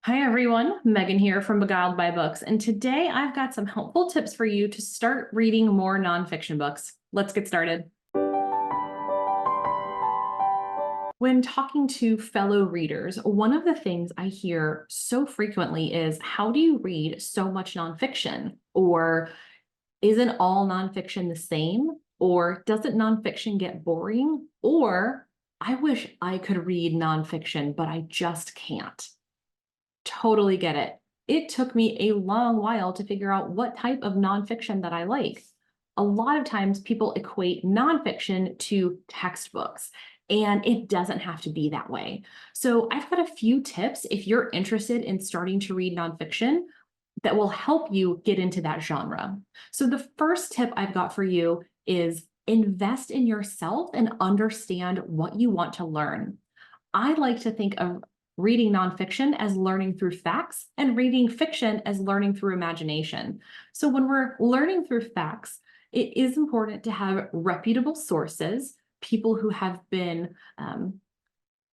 Hi everyone, Megan here from Beguiled by Books, and today I've got some helpful tips for you to start reading more nonfiction books. Let's get started. When talking to fellow readers, one of the things I hear so frequently is, how do you read so much nonfiction? Or isn't all nonfiction the same? Or doesn't nonfiction get boring? Or I wish I could read nonfiction, but I just can't. Totally get it. It took me a long while to figure out what type of nonfiction that I like. A lot of times people equate nonfiction to textbooks, and it doesn't have to be that way. So I've got a few tips if you're interested in starting to read nonfiction that will help you get into that genre. So the first tip I've got for you is invest in yourself and understand what you want to learn. I like to think of reading nonfiction as learning through facts and reading fiction as learning through imagination. So when we're learning through facts, it is important to have reputable sources, people who have been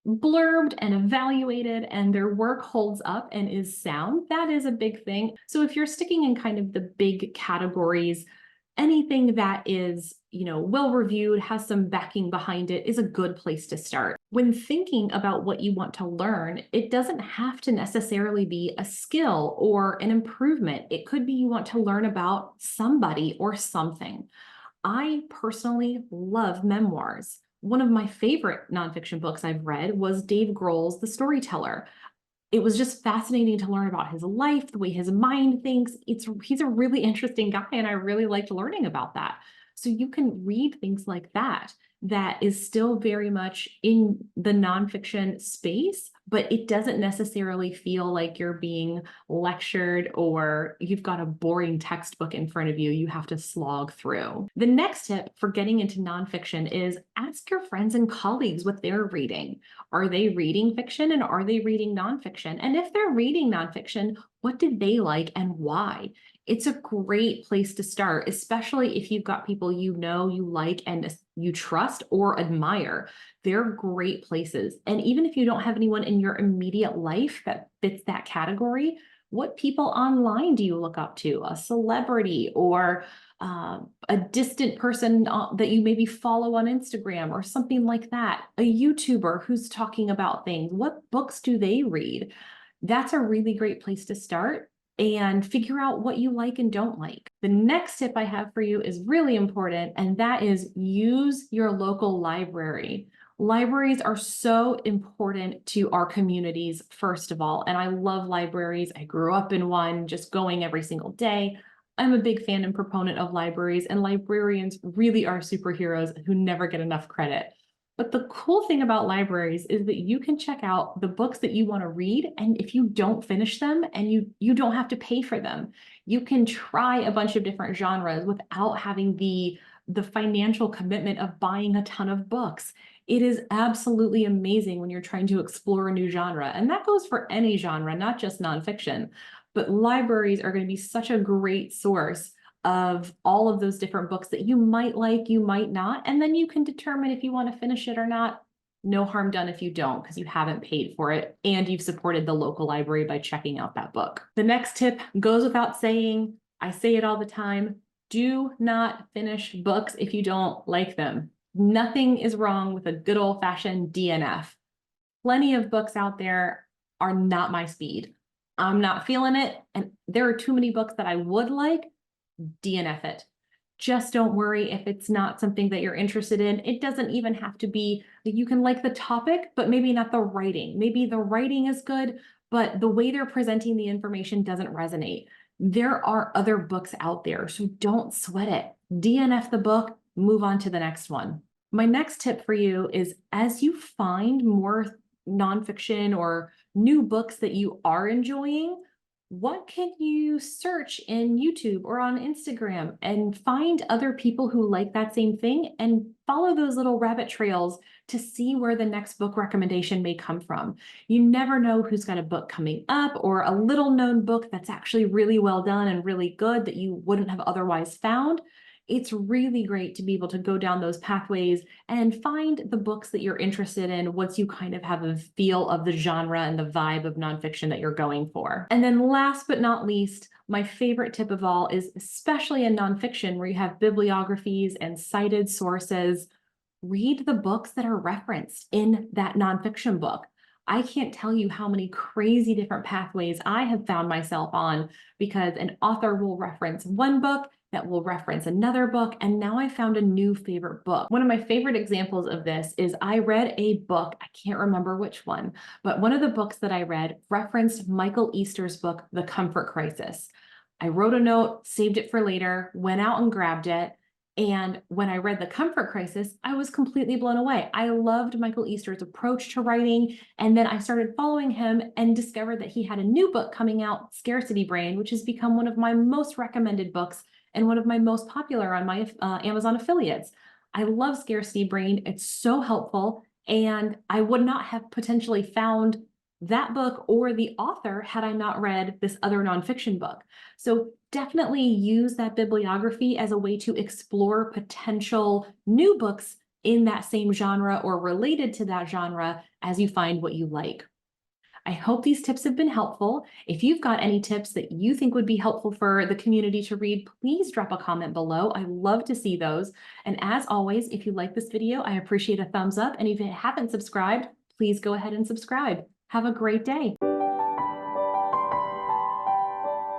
blurbed and evaluated and their work holds up and is sound. That is a big thing. So if you're sticking in kind of the big categories, anything that is, well reviewed, has some backing behind it, is a good place to start. When thinking about what you want to learn, it doesn't have to necessarily be a skill or an improvement. It could be you want to learn about somebody or something. I personally love memoirs. One of my favorite nonfiction books I've read was Dave Grohl's The Storyteller. It was just fascinating to learn about his life, the way his mind thinks. He's a really interesting guy, and I really liked learning about that. So you can read things like that is still very much in the nonfiction space, but it doesn't necessarily feel like you're being lectured or you've got a boring textbook in front of you you have to slog through. The next tip for getting into nonfiction is ask your friends and colleagues what they're reading. Are they reading fiction and are they reading nonfiction? And if they're reading nonfiction, what did they like and why? It's a great place to start, especially if you've got people you like, and you trust or admire. They're great places. And even if you don't have anyone in your immediate life that fits that category, what people online do you look up to? A celebrity or a distant person that you maybe follow on Instagram or something like that, a YouTuber who's talking about things. What books do they read? That's a really great place to start and figure out what you like and don't like. The next tip I have for you is really important, and that is use your local library. Libraries are so important to our communities, first of all, and I love libraries. I grew up in one, just going every single day. I'm a big fan and proponent of libraries, and librarians really are superheroes who never get enough credit. But the cool thing about libraries is that you can check out the books that you want to read, and if you don't finish them, and you don't have to pay for them, you can try a bunch of different genres without having the financial commitment of buying a ton of books. It is absolutely amazing when you're trying to explore a new genre, and that goes for any genre, not just nonfiction. But libraries are going to be such a great source of all of those different books that you might like, you might not, and then you can determine if you want to finish it or not. No harm done if you don't, because you haven't paid for it and you've supported the local library by checking out that book. The next tip goes without saying. I say it all the time. Do not finish books if you don't like them. Nothing is wrong with a good old-fashioned DNF. Plenty of books out there are not my speed. I'm not feeling it, and there are too many books that I would like. DNF it. Just don't worry if it's not something that you're interested in. It doesn't even have to be that you can like the topic, but maybe not the writing. Maybe the writing is good, but the way they're presenting the information doesn't resonate. There are other books out there, so don't sweat it. DNF the book, move on to the next one. My next tip for you is, as you find more nonfiction or new books that you are enjoying, what can you search in YouTube or on Instagram and find other people who like that same thing and follow those little rabbit trails to see where the next book recommendation may come from. You never know who's got a book coming up or a little known book that's actually really well done and really good that you wouldn't have otherwise found. It's really great to be able to go down those pathways and find the books that you're interested in once you kind of have a feel of the genre and the vibe of nonfiction that you're going for. And then last but not least, my favorite tip of all is, especially in nonfiction where you have bibliographies and cited sources, read the books that are referenced in that nonfiction book. I can't tell you how many crazy different pathways I have found myself on because an author will reference one book that will reference another book, and now I found a new favorite book. One of my favorite examples of this is I read a book, I can't remember which one, but one of the books that I read referenced Michael Easter's book, The Comfort Crisis. I wrote a note, saved it for later, went out and grabbed it. And when I read The Comfort Crisis, I was completely blown away. I loved Michael Easter's approach to writing. And then I started following him and discovered that he had a new book coming out, Scarcity Brain, which has become one of my most recommended books and one of my most popular on my Amazon affiliates. I love Scarcity Brain. It's so helpful. And I would not have potentially found that book or the author had I not read this other nonfiction book. So definitely use that bibliography as a way to explore potential new books in that same genre or related to that genre as you find what you like. I hope these tips have been helpful. If you've got any tips that you think would be helpful for the community to read, please drop a comment below. I love to see those. And as always, if you like this video, I appreciate a thumbs up. And if you haven't subscribed, please go ahead and subscribe. Have a great day.